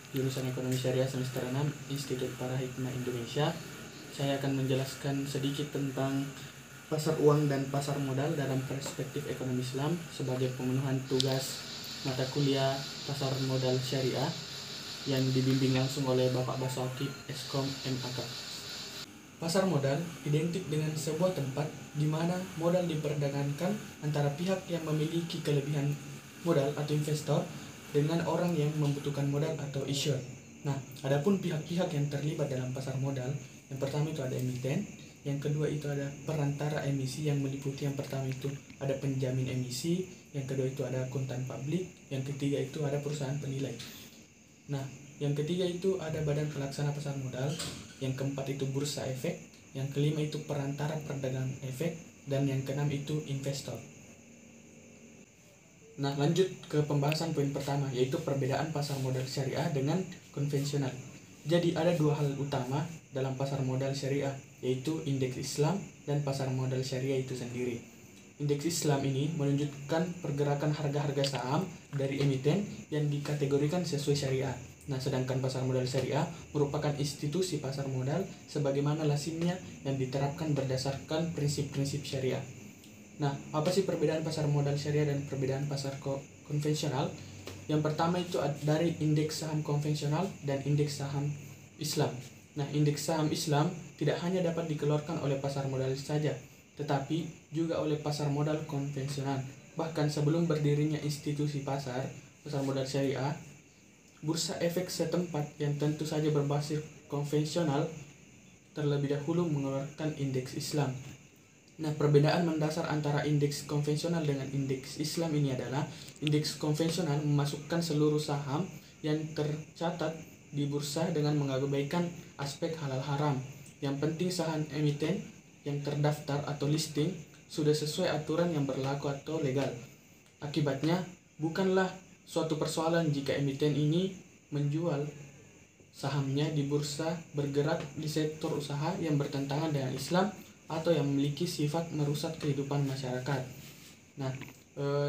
jurusan Ekonomi Syariah semester 6 Institut Para Hikmah Indonesia. Saya akan menjelaskan sedikit tentang pasar uang dan pasar modal dalam perspektif ekonomi Islam sebagai pemenuhan tugas mata kuliah pasar modal syariah yang dibimbing langsung oleh Bapak Baswaki Eskom MAK. Pasar modal identik dengan sebuah tempat di mana modal diperdagangkan antara pihak yang memiliki kelebihan modal atau investor dengan orang yang membutuhkan modal atau issuer. Nah, adapun pihak-pihak yang terlibat dalam pasar modal, yang pertama itu ada emiten, yang kedua itu ada perantara emisi yang meliputi yang pertama itu ada penjamin emisi, yang kedua itu ada akuntan publik, yang ketiga itu ada perusahaan penilai. Nah, yang ketiga itu ada badan pelaksana pasar modal, yang keempat itu bursa efek, yang kelima itu perantara perdagangan efek, dan yang keenam itu investor. Nah, lanjut ke pembahasan poin pertama, yaitu perbedaan pasar modal syariah dengan konvensional. Jadi ada dua hal utama dalam pasar modal syariah, yaitu indeks Islam dan pasar modal syariah itu sendiri. Indeks Islam ini menunjukkan pergerakan harga-harga saham dari emiten yang dikategorikan sesuai syariah. Nah, sedangkan pasar modal syariah merupakan institusi pasar modal sebagaimana lazimnya yang diterapkan berdasarkan prinsip-prinsip syariah. Nah, apa sih perbedaan pasar modal syariah dan perbedaan pasar konvensional? Yang pertama itu dari indeks saham konvensional dan indeks saham Islam. Nah, indeks saham Islam tidak hanya dapat dikeluarkan oleh pasar modal saja, tetapi juga oleh pasar modal konvensional. Bahkan sebelum berdirinya institusi pasar modal syariah, bursa efek setempat yang tentu saja berbasis konvensional terlebih dahulu mengeluarkan indeks Islam. Nah, perbedaan mendasar antara indeks konvensional dengan indeks Islam ini adalah indeks konvensional memasukkan seluruh saham yang tercatat di bursa dengan mengabaikan aspek halal haram. Yang penting saham emiten yang terdaftar atau listing sudah sesuai aturan yang berlaku atau legal. Akibatnya, bukanlah suatu persoalan jika emiten ini menjual sahamnya di bursa bergerak di sektor usaha yang bertentangan dengan Islam atau yang memiliki sifat merusak kehidupan masyarakat. Nah,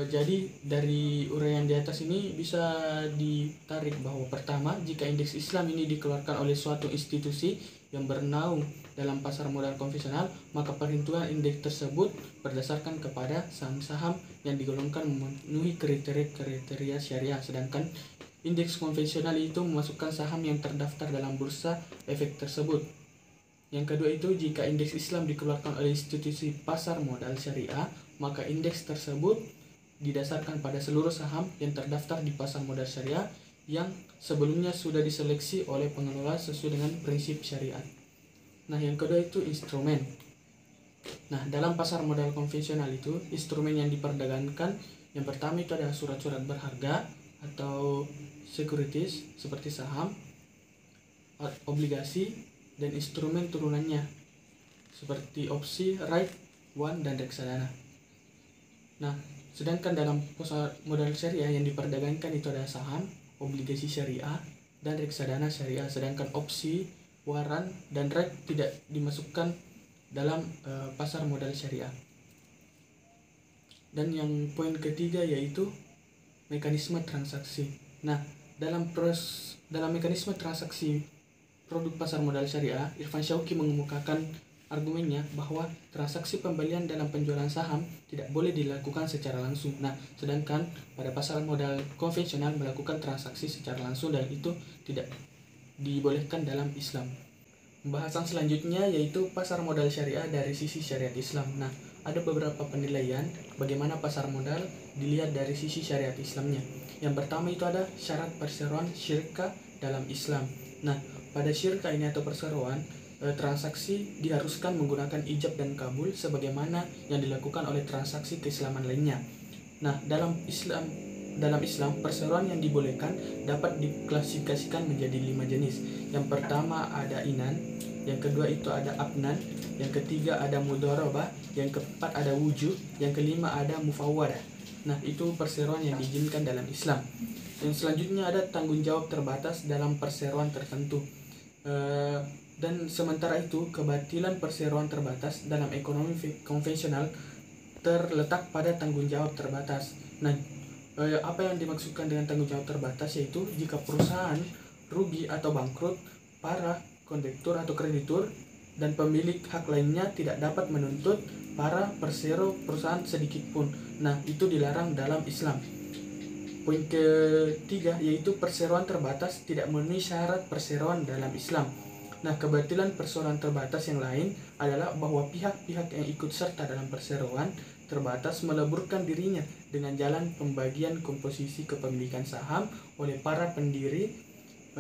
jadi dari uraian di atas ini bisa ditarik bahwa pertama, jika indeks Islam ini dikeluarkan oleh suatu institusi yang bernaung dalam pasar modal konvensional, maka perhitungan indeks tersebut berdasarkan kepada saham-saham yang digolongkan memenuhi kriteria syariah, sedangkan indeks konvensional itu memasukkan saham yang terdaftar dalam bursa efek tersebut. Yang kedua itu, jika indeks Islam dikeluarkan oleh institusi pasar modal syariah, maka indeks tersebut didasarkan pada seluruh saham yang terdaftar di pasar modal syariah yang sebelumnya sudah diseleksi oleh pengelola sesuai dengan prinsip syariat. Nah, yang kedua itu instrumen. Nah, dalam pasar modal konvensional itu, instrumen yang diperdagangkan yang pertama itu ada surat-surat berharga atau securities seperti saham, obligasi, dan instrumen turunannya seperti opsi, right, one, dan reksadana. Nah, sedangkan dalam pasar modal syariah yang diperdagangkan itu ada saham, obligasi syariah, dan reksadana syariah, sedangkan opsi, waran, dan right tidak dimasukkan dalam pasar modal syariah. Dan yang poin ketiga yaitu mekanisme transaksi. Nah, dalam mekanisme transaksi produk pasar modal syariah, Irfan Syauqi mengemukakan argumennya bahwa transaksi pembelian dalam penjualan saham tidak boleh dilakukan secara langsung. Nah, sedangkan pada pasar modal konvensional melakukan transaksi secara langsung dan itu tidak dibolehkan dalam Islam. Pembahasan selanjutnya yaitu pasar modal syariah dari sisi syariat Islam. Nah, ada beberapa penilaian bagaimana pasar modal dilihat dari sisi syariat Islamnya. Yang pertama itu ada syarat perseroan syirka dalam Islam. Nah, pada syirka ini atau perseroan, transaksi diharuskan menggunakan ijab dan kabul sebagaimana yang dilakukan oleh transaksi keislaman lainnya. Nah, dalam Islam perseroan yang dibolehkan dapat diklasifikasikan menjadi 5 jenis. Yang pertama ada inan, yang kedua itu ada abnan, yang ketiga ada mudharabah, yang keempat ada wujud, yang kelima ada mufawwadah. Nah, itu perseroan yang diizinkan dalam Islam. Yang selanjutnya ada tanggung jawab terbatas dalam perseroan tertentu. Dan sementara itu kebatilan perseroan terbatas dalam ekonomi konvensional terletak pada tanggung jawab terbatas. Nah, apa yang dimaksudkan dengan tanggung jawab terbatas yaitu jika perusahaan rugi atau bangkrut, para kondektur atau kreditur dan pemilik hak lainnya tidak dapat menuntut para persero perusahaan sedikit pun. Nah, itu dilarang dalam Islam. Poin ketiga yaitu perseroan terbatas tidak memenuhi syarat perseroan dalam Islam. Nah, kebetulan perseroan terbatas yang lain adalah bahwa pihak-pihak yang ikut serta dalam perseroan terbatas meleburkan dirinya dengan jalan pembagian komposisi kepemilikan saham oleh para pendiri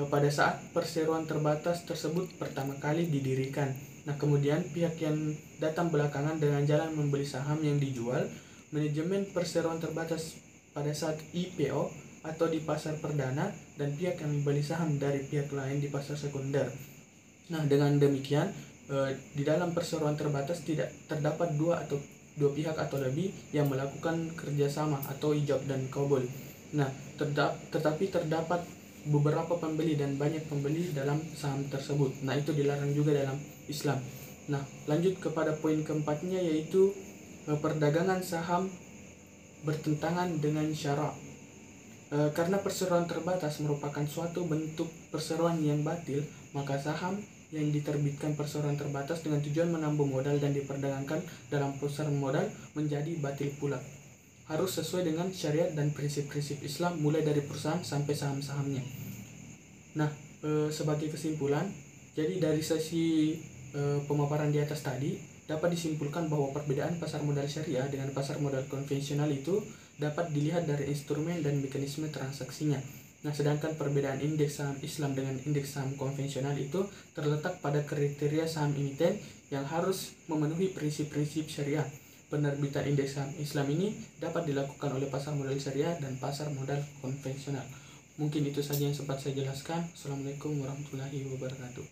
pada saat perseroan terbatas tersebut pertama kali didirikan. Nah, kemudian pihak yang datang belakangan dengan jalan membeli saham yang dijual, manajemen perseroan terbatas pada saat IPO atau di pasar perdana, dan pihak yang membeli saham dari pihak lain di pasar sekunder. Nah, dengan demikian di dalam perseroan terbatas tidak terdapat dua pihak atau lebih yang melakukan kerjasama atau ijab dan qabul. Nah, tetapi terdapat beberapa pembeli dan banyak pembeli dalam saham tersebut. Nah, itu dilarang juga dalam Islam. Nah, lanjut kepada poin keempatnya yaitu perdagangan saham bertentangan dengan syarak. Karena perseroan terbatas merupakan suatu bentuk perseroan yang batil, maka saham yang diterbitkan perseroan terbatas dengan tujuan menambah modal dan diperdagangkan dalam pasar modal menjadi batil pula. Harus sesuai dengan syariat dan prinsip-prinsip Islam mulai dari perusahaan sampai saham-sahamnya. Nah, sebagai kesimpulan, jadi dari sesi pemaparan di atas tadi dapat disimpulkan bahwa perbedaan pasar modal syariah dengan pasar modal konvensional itu dapat dilihat dari instrumen dan mekanisme transaksinya. Nah, sedangkan perbedaan indeks saham Islam dengan indeks saham konvensional itu terletak pada kriteria saham emiten yang harus memenuhi prinsip-prinsip syariah. Penerbitan indeks saham Islam ini dapat dilakukan oleh pasar modal syariah dan pasar modal konvensional. Mungkin itu saja yang sempat saya jelaskan. Assalamualaikum warahmatullahi wabarakatuh.